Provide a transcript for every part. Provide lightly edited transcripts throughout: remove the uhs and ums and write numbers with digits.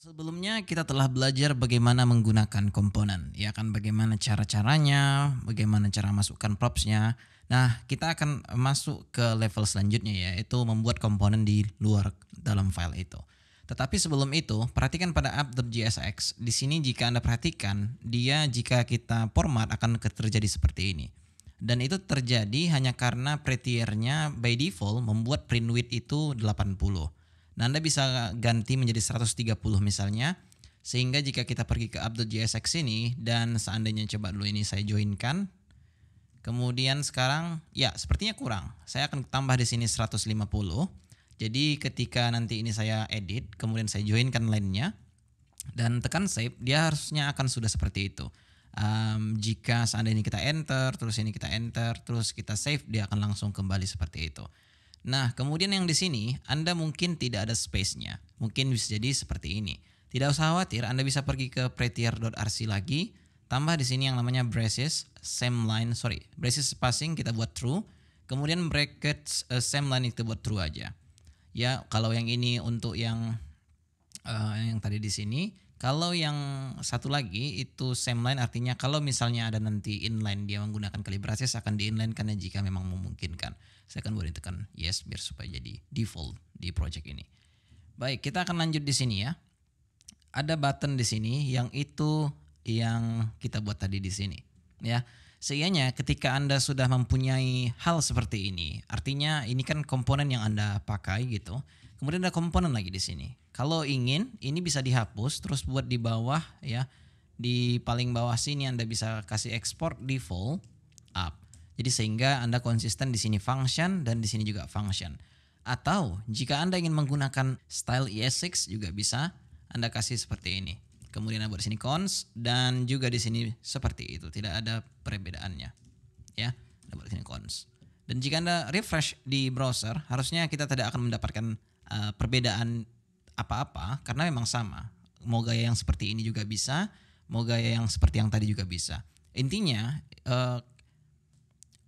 Sebelumnya kita telah belajar bagaimana menggunakan komponen, ya kan, bagaimana cara-caranya, bagaimana cara masukkan propsnya. Nah, kita akan masuk ke level selanjutnya, yaitu membuat komponen di luar dalam file itu. Tetapi sebelum itu, perhatikan pada app.jsx. Di sini jika Anda perhatikan, dia jika kita format akan terjadi seperti ini. Dan itu terjadi hanya karena prettier-nya by default membuat print width itu 80. Nah, Anda bisa ganti menjadi 130 misalnya. Sehingga jika kita pergi ke app.jsx ini dan seandainya coba dulu ini saya joinkan. Kemudian sekarang ya sepertinya kurang. Saya akan tambah di sini 150. Jadi ketika nanti ini saya edit, kemudian saya joinkan line-nya dan tekan save, dia harusnya akan sudah seperti itu. Jika seandainya kita enter, terus ini kita enter, terus kita save, dia akan langsung kembali seperti itu. Nah, kemudian yang di sini Anda mungkin tidak ada space-nya. Mungkin bisa jadi seperti ini. Tidak usah khawatir, Anda bisa pergi ke prettier.rc lagi, tambah di sini yang namanya braces braces spacing kita buat true, kemudian brackets same line itu buat true aja. Ya, kalau yang ini untuk yang tadi di sini. Kalau yang satu lagi itu same line, artinya kalau misalnya ada nanti inline dia menggunakan kali braces akan di-inline-kan jika memang memungkinkan. Saya akan boleh tekan yes biar supaya jadi default di project ini. Baik, kita akan lanjut di sini ya. Ada button di sini yang itu yang kita buat tadi di sini ya. Sehingga ketika Anda sudah mempunyai hal seperti ini, artinya ini kan komponen yang Anda pakai gitu. Kemudian ada komponen lagi di sini. Kalau ingin, ini bisa dihapus terus buat di bawah ya. Di paling bawah sini Anda bisa kasih export default up. Jadi sehingga Anda konsisten di sini function dan di sini juga function. Atau jika Anda ingin menggunakan style ES6 juga bisa Anda kasih seperti ini. Kemudian Anda buat di sini cons dan juga di sini seperti itu, tidak ada perbedaannya. Ya, Anda buat di sini cons. Dan jika Anda refresh di browser, harusnya kita tidak akan mendapatkan perbedaan apa-apa karena memang sama. Mau gaya yang seperti ini juga bisa, mau gaya yang seperti yang tadi juga bisa. Intinya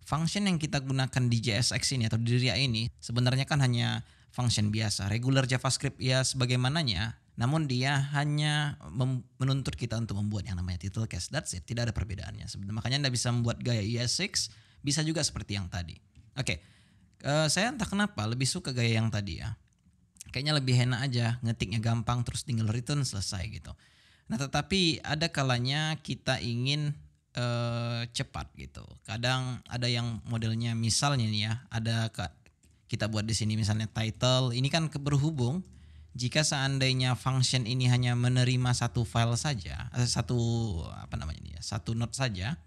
function yang kita gunakan di JSX ini atau di RIA ini sebenarnya kan hanya function biasa, regular JavaScript ya sebagaimananya. Namun dia hanya menuntut kita untuk membuat yang namanya title case. That's it, tidak ada perbedaannya. Makanya Anda bisa membuat gaya ES6, bisa juga seperti yang tadi. Oke, saya entah kenapa lebih suka gaya yang tadi ya. Kayaknya lebih enak aja, ngetiknya gampang terus tinggal return selesai gitu. Nah tetapi ada kalanya kita ingin cepat gitu. Kadang ada yang modelnya misalnya nih ya, ada kita buat di sini misalnya title, ini kan berhubung. Jika seandainya function ini hanya menerima satu file saja, satu node saja,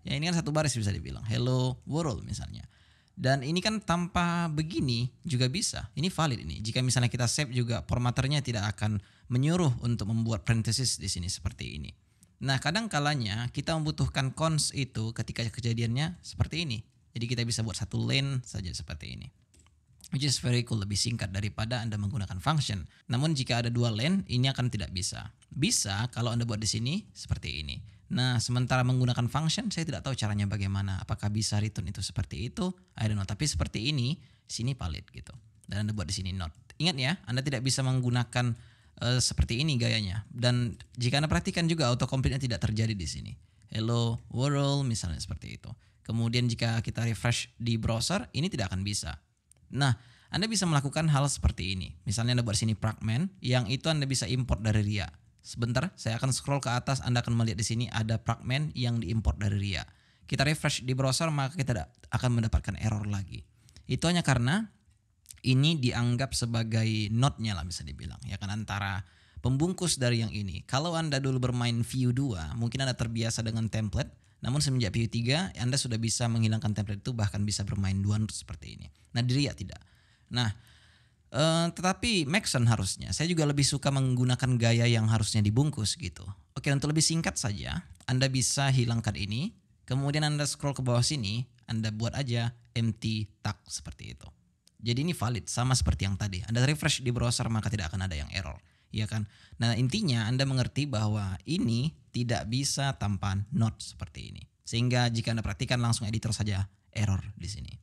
ya ini kan satu baris bisa dibilang, hello world misalnya. Dan ini kan tanpa begini juga bisa, ini valid ini. Jika misalnya kita save juga formatternya tidak akan menyuruh untuk membuat parenthesis di sini seperti ini. Nah kadang kalanya kita membutuhkan cons itu ketika kejadiannya seperti ini. Jadi kita bisa buat satu line saja seperti ini. Which is very cool, lebih singkat daripada Anda menggunakan function. Namun jika ada dua line, ini akan tidak bisa. Bisa kalau Anda buat di sini seperti ini. Nah, sementara menggunakan function, saya tidak tahu caranya bagaimana. Apakah bisa return itu seperti itu? I don't know. Tapi seperti ini, sini valid gitu. Dan Anda buat di sini not. Ingat ya, Anda tidak bisa menggunakan seperti ini gayanya. Dan jika Anda perhatikan juga autocomplete-nya tidak terjadi di sini. Hello world misalnya seperti itu. Kemudian jika kita refresh di browser, ini tidak akan bisa. Nah, Anda bisa melakukan hal seperti ini. Misalnya Anda buat sini fragment, yang itu Anda bisa import dari RIA. Sebentar, saya akan scroll ke atas, Anda akan melihat di sini ada fragment yang diimport dari RIA. Kita refresh di browser, maka kita akan mendapatkan error lagi. Itu hanya karena ini dianggap sebagai node-nya lah bisa dibilang. Ya kan, antara pembungkus dari yang ini. Kalau Anda dulu bermain Vue 2, mungkin Anda terbiasa dengan template. Namun semenjak Vue 3 Anda sudah bisa menghilangkan template itu, bahkan bisa bermain dua node seperti ini. Nah di RIA tidak. Nah tetapi make sense harusnya. Saya juga lebih suka menggunakan gaya yang harusnya dibungkus gitu. Oke, untuk lebih singkat saja Anda bisa hilangkan ini. Kemudian Anda scroll ke bawah sini, Anda buat aja empty tag seperti itu. Jadi ini valid sama seperti yang tadi. Anda refresh di browser maka tidak akan ada yang error. Ya kan? Nah intinya Anda mengerti bahwa ini tidak bisa tanpa node seperti ini. Sehingga jika Anda perhatikan langsung editor saja error di sini.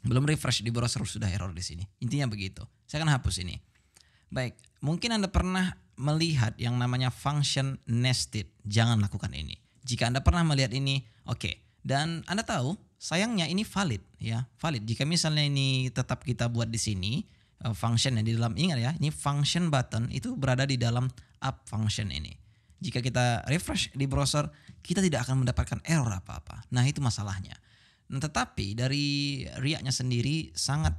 Belum refresh di browser sudah error di sini. Intinya begitu. Saya akan hapus ini. Baik, mungkin Anda pernah melihat yang namanya function nested, jangan lakukan ini. Jika Anda pernah melihat ini, oke. Dan Anda tahu, sayangnya ini valid ya, valid. Jika misalnya ini tetap kita buat di sini function yang di dalam, ingat ya, ini function button itu berada di dalam app function ini. Jika kita refresh di browser, kita tidak akan mendapatkan error apa-apa. Nah, itu masalahnya. Nah, tetapi dari React-nya sendiri sangat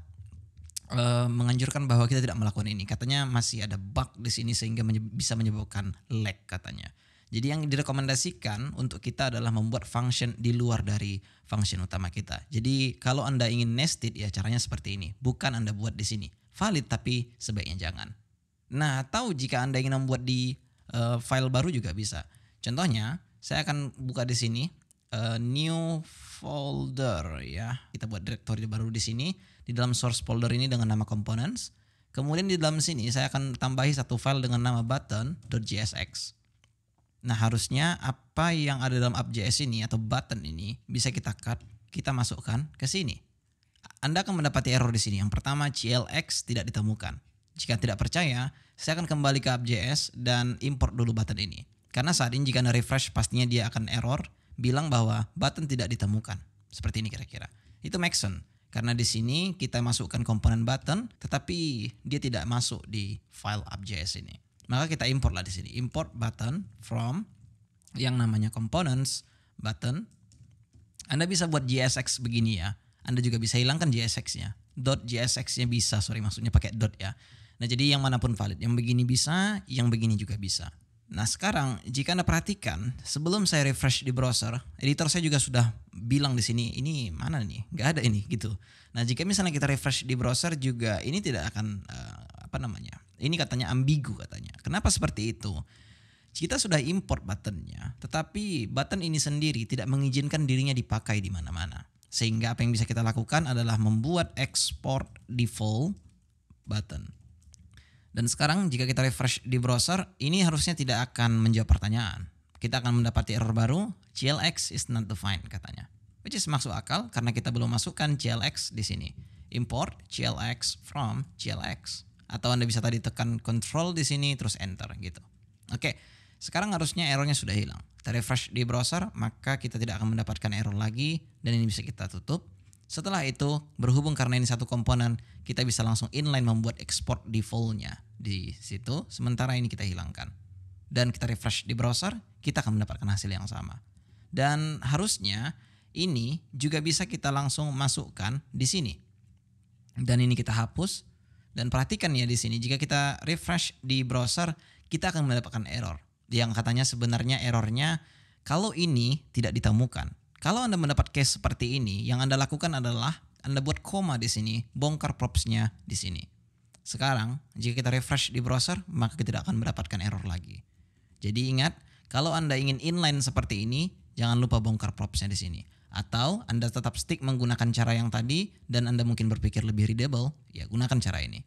menganjurkan bahwa kita tidak melakukan ini. Katanya masih ada bug di sini sehingga bisa menyebabkan lag katanya. Jadi yang direkomendasikan untuk kita adalah membuat function di luar dari function utama kita. Jadi kalau Anda ingin nested ya caranya seperti ini. Bukan Anda buat di sini. Valid tapi sebaiknya jangan. Nah, atau jika Anda ingin membuat di file baru juga bisa. Contohnya, saya akan buka di sini new folder ya. Kita buat directory baru di sini di dalam source folder ini dengan nama components. Kemudian di dalam sini saya akan tambahi satu file dengan nama button.jsx. Nah, harusnya apa yang ada dalam app.js ini atau button ini bisa kita cut, kita masukkan ke sini. Anda akan mendapati error di sini. Yang pertama, CLX tidak ditemukan. Jika tidak percaya, saya akan kembali ke app.js dan import dulu button ini. Karena saat ini jika Anda refresh pastinya dia akan error, bilang bahwa button tidak ditemukan. Seperti ini kira-kira. Itu make sense. Karena di sini kita masukkan komponen button, tetapi dia tidak masuk di file app.js ini. Maka kita import lah di sini. Import button from yang namanya components button. Anda bisa buat JSX begini ya. Anda juga bisa hilangkan JSX-nya. .jsx-nya bisa, maksudnya pakai dot ya. Nah, jadi yang manapun valid. Yang begini bisa, yang begini juga bisa. Nah, sekarang jika Anda perhatikan, sebelum saya refresh di browser, editor saya juga sudah bilang di sini, ini mana nih? Nggak ada ini gitu. Nah, jika misalnya kita refresh di browser juga, ini tidak akan ini katanya ambigu katanya. Kenapa seperti itu? Kita sudah import buttonnya, tetapi button ini sendiri tidak mengizinkan dirinya dipakai di mana-mana. Sehingga apa yang bisa kita lakukan adalah membuat export default button. Dan sekarang jika kita refresh di browser, ini harusnya tidak akan menjawab pertanyaan. Kita akan mendapati error baru, CLX is not defined katanya. Which is masuk akal karena kita belum masukkan CLX di sini. Import CLX from CLX. Atau Anda bisa tadi tekan control di sini terus enter gitu. Oke, sekarang harusnya errornya sudah hilang. Kita refresh di browser, maka kita tidak akan mendapatkan error lagi dan ini bisa kita tutup. Setelah itu, berhubung karena ini satu komponen, kita bisa langsung inline membuat export default-nya di situ. Sementara ini kita hilangkan. Dan kita refresh di browser, kita akan mendapatkan hasil yang sama. Dan harusnya ini juga bisa kita langsung masukkan di sini. Dan ini kita hapus. Dan perhatikan ya di sini, jika kita refresh di browser, kita akan mendapatkan error. Yang katanya sebenarnya errornya kalau ini tidak ditemukan. Kalau Anda mendapat case seperti ini, yang Anda lakukan adalah Anda buat koma di sini, bongkar props-nya di sini. Sekarang, jika kita refresh di browser, maka kita tidak akan mendapatkan error lagi. Jadi ingat, kalau Anda ingin inline seperti ini, jangan lupa bongkar props-nya di sini. Atau Anda tetap stick menggunakan cara yang tadi dan Anda mungkin berpikir lebih readable, ya gunakan cara ini.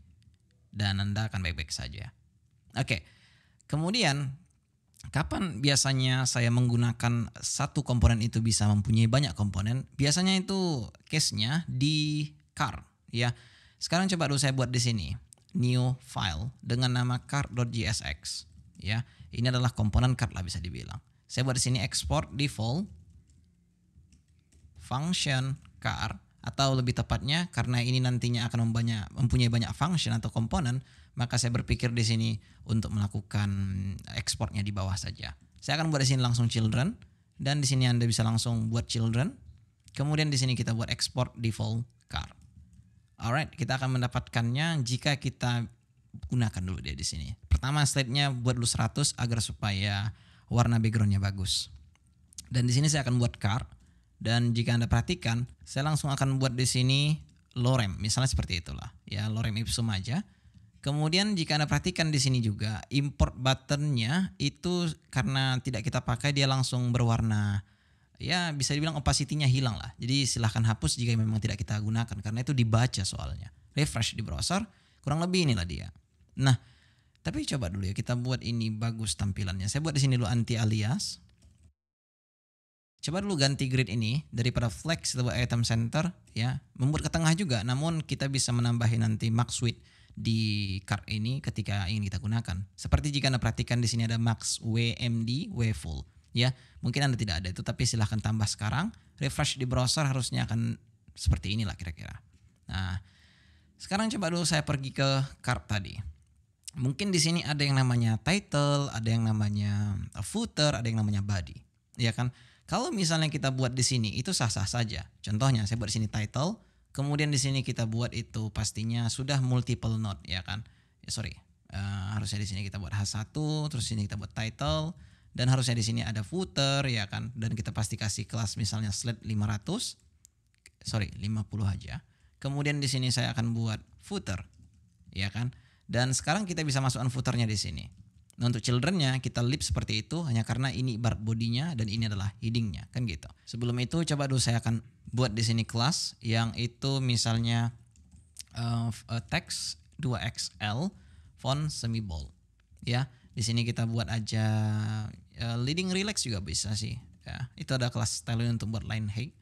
Dan Anda akan baik-baik saja. Oke, kemudian kapan biasanya saya menggunakan satu komponen itu bisa mempunyai banyak komponen? Biasanya itu case-nya di car ya. Sekarang coba dulu saya buat di sini new file dengan nama car.jsx ya. Ini adalah komponen car lah bisa dibilang. Saya buat di sini export default function car, atau lebih tepatnya karena ini nantinya akan mempunyai banyak function atau komponen, maka saya berpikir di sini untuk melakukan ekspornya di bawah saja. Saya akan buat di sini langsung children dan di sini Anda bisa langsung buat children. Kemudian di sini kita buat export default car. Alright, kita akan mendapatkannya jika kita gunakan dulu dia di sini. Pertama slide-nya buat dulu 100 agar supaya warna background-nya bagus. Dan di sini saya akan buat car. Dan jika Anda perhatikan, saya langsung akan buat di sini lorem, misalnya seperti itulah, ya lorem ipsum aja. Kemudian jika Anda perhatikan di sini juga import buttonnya itu karena tidak kita pakai dia langsung berwarna, ya bisa dibilang opacity-nya hilang lah. Jadi silahkan hapus jika memang tidak kita gunakan karena itu dibaca soalnya. Refresh di browser, kurang lebih inilah dia. Nah, tapi coba dulu ya kita buat ini bagus tampilannya. Saya buat di sini dulu anti alias. Coba dulu ganti grid ini daripada flex atau item center ya, membuat ke tengah juga, namun kita bisa menambahin nanti max width di card ini ketika ingin kita gunakan. Seperti jika Anda perhatikan di sini ada max WMD WFull. Ya, mungkin Anda tidak ada itu, tapi silahkan tambah sekarang. Refresh di browser harusnya akan seperti inilah kira-kira. Nah, sekarang coba dulu saya pergi ke card tadi. Mungkin di sini ada yang namanya title, ada yang namanya footer, ada yang namanya body. Ya kan? Kalau misalnya kita buat di sini itu sah-sah saja. Contohnya saya buat di sini title, kemudian di sini kita buat itu pastinya sudah multiple node, ya kan? Harusnya di sini kita buat H1, terus sini kita buat title, dan harusnya di sini ada footer, ya kan? Dan kita pasti kasih kelas misalnya sled 50 aja. Kemudian di sini saya akan buat footer, ya kan? Dan sekarang kita bisa masukkan footernya di sini. Nah, untuk childrennya kita leave seperti itu hanya karena ini ibarat bodinya dan ini adalah headingnya, kan gitu. Sebelum itu coba dulu saya akan buat di sini kelas yang itu misalnya text 2XL font semi bold. Ya, di sini kita buat aja leading relax juga bisa sih. Ya, itu ada kelas style untuk buat line height.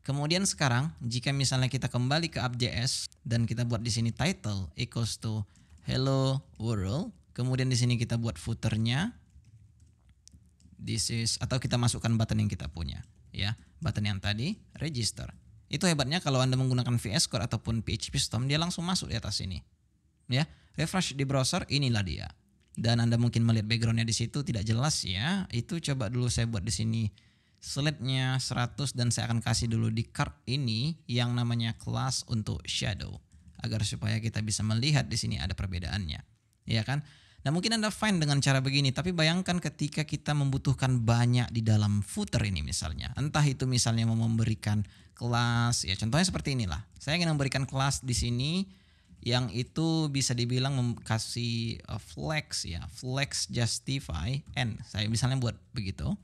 Kemudian sekarang jika misalnya kita kembali ke app.js dan kita buat di sini title equals to hello world, kemudian di sini kita buat footernya atau kita masukkan button yang kita punya, ya, button yang tadi register. Itu hebatnya kalau Anda menggunakan VS Code ataupun PHP Storm, dia langsung masuk di atas sini, ya. Refresh di browser, inilah dia. Dan Anda mungkin melihat backgroundnya di situ tidak jelas ya. Itu coba dulu saya buat di sini slide-nya 100 dan saya akan kasih dulu di card ini yang namanya kelas untuk shadow agar supaya kita bisa melihat di sini ada perbedaannya, ya kan? Nah, mungkin Anda fine dengan cara begini, tapi bayangkan ketika kita membutuhkan banyak di dalam footer ini misalnya. Entah itu misalnya mau memberikan kelas, ya contohnya seperti inilah. Saya ingin memberikan kelas di sini yang itu bisa dibilang kasih flex ya, flex justify and saya misalnya buat begitu.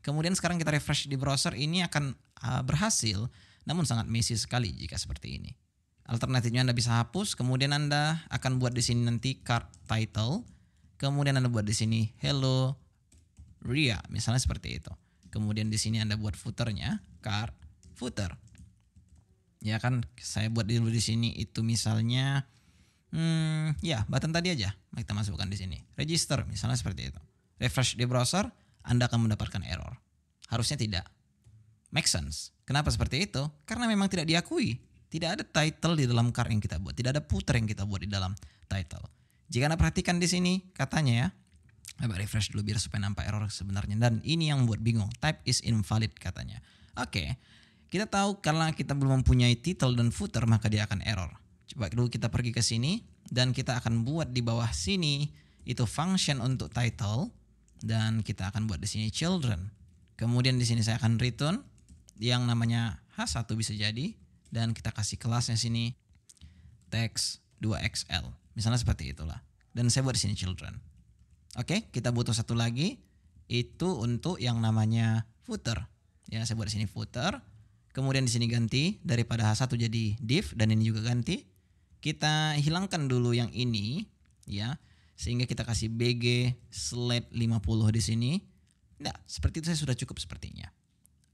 Kemudian sekarang kita refresh di browser, ini akan berhasil, namun sangat messy sekali jika seperti ini. Alternatifnya Anda bisa hapus, kemudian Anda akan buat di sini nanti card title, kemudian Anda buat di sini hello Ria, misalnya seperti itu. Kemudian di sini Anda buat footernya card footer. Ya kan, saya buat dulu di sini itu misalnya button tadi aja kita masukkan di sini. Register misalnya seperti itu. Refresh di browser, Anda akan mendapatkan error. Harusnya tidak. Make sense. Kenapa seperti itu? Karena memang tidak diakui. Tidak ada title di dalam card yang kita buat. Tidak ada footer yang kita buat di dalam title. Jika Anda perhatikan di sini katanya ya. Coba refresh dulu biar supaya nampak error sebenarnya. Dan ini yang buat bingung. Type is invalid katanya. Oke. Kita tahu karena kita belum mempunyai title dan footer maka dia akan error. Coba dulu kita pergi ke sini. Dan kita akan buat di bawah sini itu function untuk title. Dan kita akan buat di sini children. Kemudian di sini saya akan return yang namanya H1 bisa jadi. Dan kita kasih kelasnya sini text 2XL. Misalnya seperti itulah. Dan saya buat di sini children. Oke, kita butuh satu lagi. Itu untuk yang namanya footer. Ya, saya buat di sini footer. Kemudian di sini ganti daripada H1 jadi div dan ini juga ganti. Kita hilangkan dulu yang ini ya. Sehingga kita kasih BG slide 50 di sini. Nah, seperti itu saya sudah cukup sepertinya.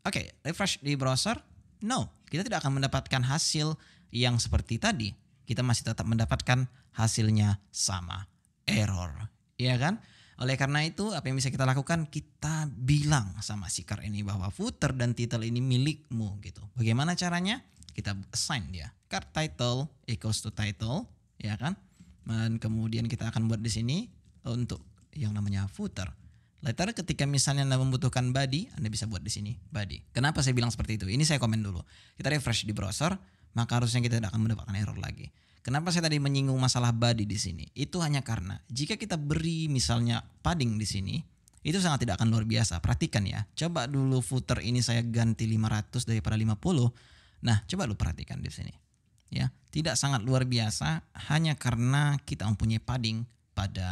Oke, refresh di browser. No, kita tidak akan mendapatkan hasil yang seperti tadi. Kita masih tetap mendapatkan hasilnya sama. Error, ya kan? Oleh karena itu, apa yang bisa kita lakukan? Kita bilang sama si card ini bahwa footer dan title ini milikmu gitu. Bagaimana caranya? Kita assign dia. Card title equals to title, ya kan? Dan kemudian kita akan buat di sini untuk yang namanya footer. Later ketika misalnya Anda membutuhkan body, Anda bisa buat di sini body. Kenapa saya bilang seperti itu? Ini saya komen dulu. Kita refresh di browser, maka harusnya kita tidak akan mendapatkan error lagi. Kenapa saya tadi menyinggung masalah body di sini? Itu hanya karena jika kita beri misalnya padding di sini, itu sangat tidak akan luar biasa. Perhatikan ya. Coba dulu footer ini saya ganti 500 daripada 50. Nah, coba dulu perhatikan di sini. Ya, tidak sangat luar biasa hanya karena kita mempunyai padding pada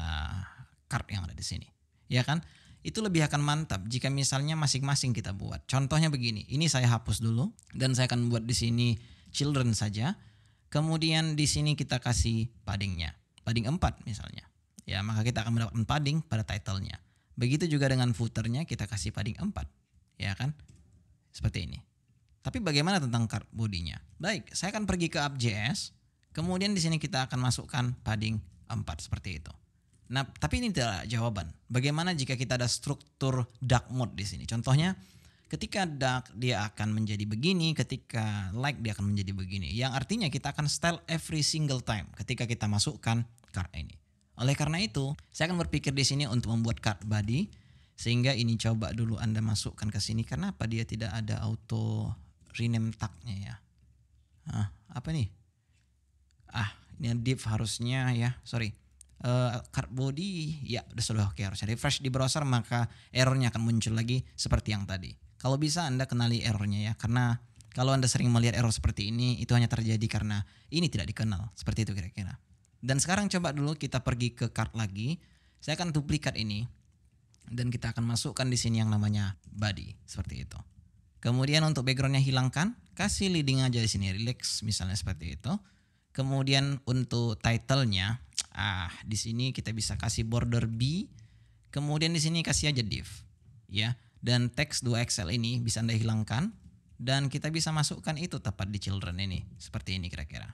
card yang ada di sini. Ya kan? Itu lebih akan mantap jika misalnya masing-masing kita buat. Contohnya begini, ini saya hapus dulu dan saya akan buat di sini children saja. Kemudian di sini kita kasih paddingnya, padding 4 misalnya. Ya, maka kita akan mendapatkan padding pada title-nya. Begitu juga dengan footer-nya kita kasih padding 4. Ya kan? Seperti ini. Tapi bagaimana tentang card body-nya? Baik, saya akan pergi ke app.js. Kemudian di sini kita akan masukkan padding 4 seperti itu. Nah, tapi ini tidak jawaban. Bagaimana jika kita ada struktur dark mode di sini? Contohnya, ketika dark dia akan menjadi begini, ketika light dia akan menjadi begini. Yang artinya kita akan style every single time ketika kita masukkan card ini. Oleh karena itu, saya akan berpikir di sini untuk membuat card body, sehingga ini coba dulu Anda masukkan ke sini. Kenapa dia tidak ada auto rename tag-nya ya? Apa nih? Ini div harusnya ya, sorry. Card body ya sudah oke, harusnya refresh di browser maka errornya akan muncul lagi seperti yang tadi. Kalau bisa Anda kenali errornya ya, karena kalau Anda sering melihat error seperti ini itu hanya terjadi karena ini tidak dikenal, seperti itu kira-kira. Dan sekarang coba dulu kita pergi ke card lagi. Saya akan duplikat ini dan kita akan masukkan di sini yang namanya body seperti itu. Kemudian untuk backgroundnya hilangkan, kasih leading aja di sini relax misalnya seperti itu. Kemudian untuk title-nya, di sini kita bisa kasih border B. Kemudian di sini kasih aja div, ya. Dan teks 2XL ini bisa Anda hilangkan dan kita bisa masukkan itu tepat di children ini, seperti ini kira-kira.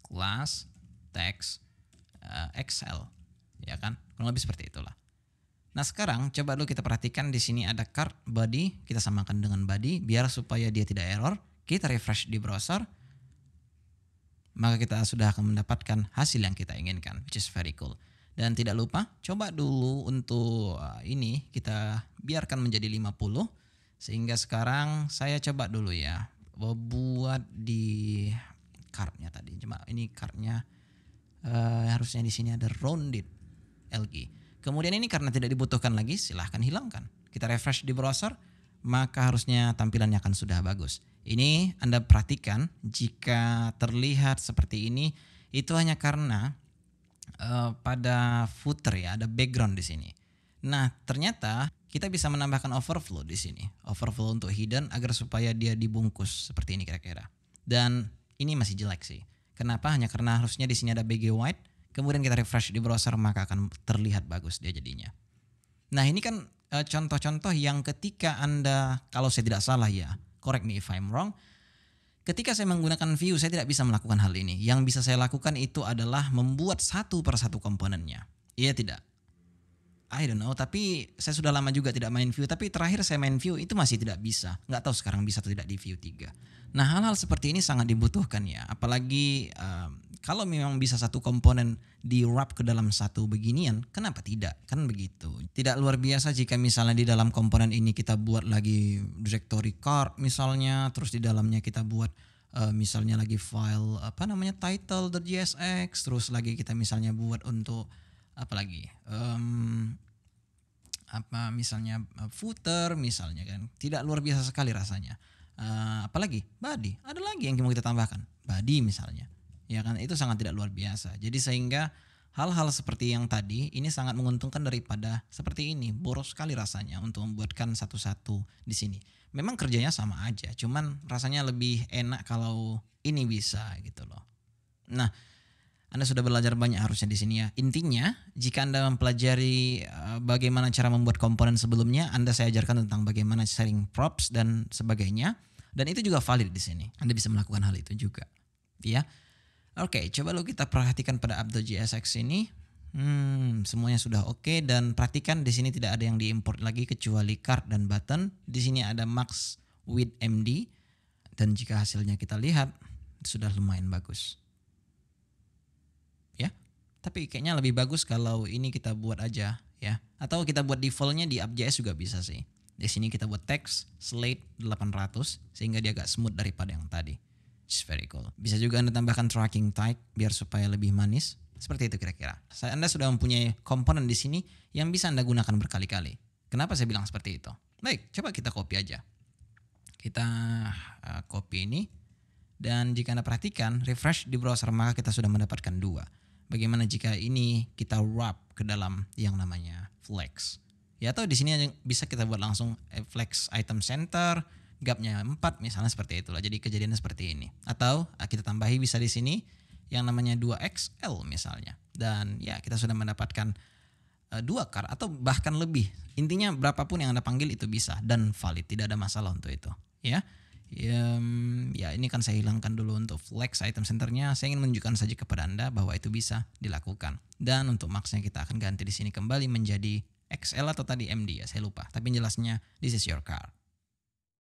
Class text XL, ya kan? Kurang lebih seperti itulah. Nah sekarang coba dulu kita perhatikan di sini ada card body, kita samakan dengan body biar supaya dia tidak error. Kita refresh di browser, maka kita sudah akan mendapatkan hasil yang kita inginkan, which is very cool. Dan tidak lupa, coba dulu untuk ini kita biarkan menjadi 50. Sehingga sekarang saya coba dulu ya, buat di cardnya tadi. Cuma ini cardnya harusnya di sini ada rounded LG. Kemudian ini karena tidak dibutuhkan lagi, silahkan hilangkan. Kita refresh di browser, maka harusnya tampilannya akan sudah bagus. Ini Anda perhatikan jika terlihat seperti ini itu hanya karena pada footer ya ada background di sini. Nah ternyata kita bisa menambahkan overflow di sini, overflow untuk hidden agar supaya dia dibungkus seperti ini kira-kira. Dan ini masih jelek sih. Kenapa? Hanya karena harusnya di sini ada BG white. Kemudian kita refresh di browser maka akan terlihat bagus dia jadinya. Nah ini kan contoh-contoh yang ketika Anda, kalau saya tidak salah ya, correct me if I'm wrong, ketika saya menggunakan view saya tidak bisa melakukan hal ini. Yang bisa saya lakukan itu adalah membuat satu per satu komponennya. Iya tidak? I don't know, tapi saya sudah lama juga tidak main view, tapi terakhir saya main view itu masih tidak bisa. Nggak tahu sekarang bisa atau tidak di view 3. Nah hal-hal seperti ini sangat dibutuhkan ya, apalagi kalau memang bisa satu komponen di wrap ke dalam satu beginian, kenapa tidak? Kan begitu. Tidak luar biasa jika misalnya di dalam komponen ini kita buat lagi directory card misalnya, terus di dalamnya kita buat misalnya lagi file title.jsx, terus lagi kita misalnya buat untuk apalagi misalnya footer misalnya kan, tidak luar biasa sekali rasanya. Apalagi body, ada lagi yang mau kita tambahkan body misalnya, ya kan, itu sangat tidak luar biasa. Jadi sehingga hal-hal seperti yang tadi ini sangat menguntungkan daripada seperti ini, boros sekali rasanya untuk membuatkan satu-satu di sini. Memang kerjanya sama aja, cuman rasanya lebih enak kalau ini bisa gitu loh. Nah Anda sudah belajar banyak harusnya di sini ya. Intinya, jika Anda mempelajari bagaimana cara membuat komponen sebelumnya, saya ajarkan tentang bagaimana sharing props dan sebagainya. Dan itu juga valid di sini. Anda bisa melakukan hal itu juga. Ya. Oke, coba lo kita perhatikan pada app.jsx ini. Semuanya sudah oke, dan perhatikan di sini tidak ada yang diimport lagi kecuali card dan button. Di sini ada max with MD, dan jika hasilnya kita lihat sudah lumayan bagus. Ya, tapi kayaknya lebih bagus kalau ini kita buat aja ya, atau kita buat defaultnya di app.js juga bisa sih. Di sini kita buat text slate 800 sehingga dia agak smooth daripada yang tadi. It's very cool. Bisa juga Anda tambahkan tracking type biar supaya lebih manis. Seperti itu kira-kira. Anda sudah mempunyai komponen di sini yang bisa Anda gunakan berkali-kali. Kenapa saya bilang seperti itu? Baik, coba kita copy aja. Kita copy ini, dan jika Anda perhatikan refresh di browser maka kita sudah mendapatkan 2. Bagaimana jika ini kita wrap ke dalam yang namanya flex? Ya, atau di sini bisa kita buat langsung flex item center, gapnya 4 misalnya seperti itulah. Jadi kejadiannya seperti ini. Atau kita tambahi bisa di sini yang namanya 2XL misalnya. Dan ya kita sudah mendapatkan 2 card atau bahkan lebih. Intinya berapapun yang Anda panggil itu bisa dan valid, tidak ada masalah untuk itu. Ya. Ya ini kan saya hilangkan dulu untuk flex item centernya. Saya ingin menunjukkan saja kepada Anda bahwa itu bisa dilakukan. Dan untuk maxnya kita akan ganti di sini kembali menjadi XL atau tadi MD ya, saya lupa. Tapi jelasnya this is your card.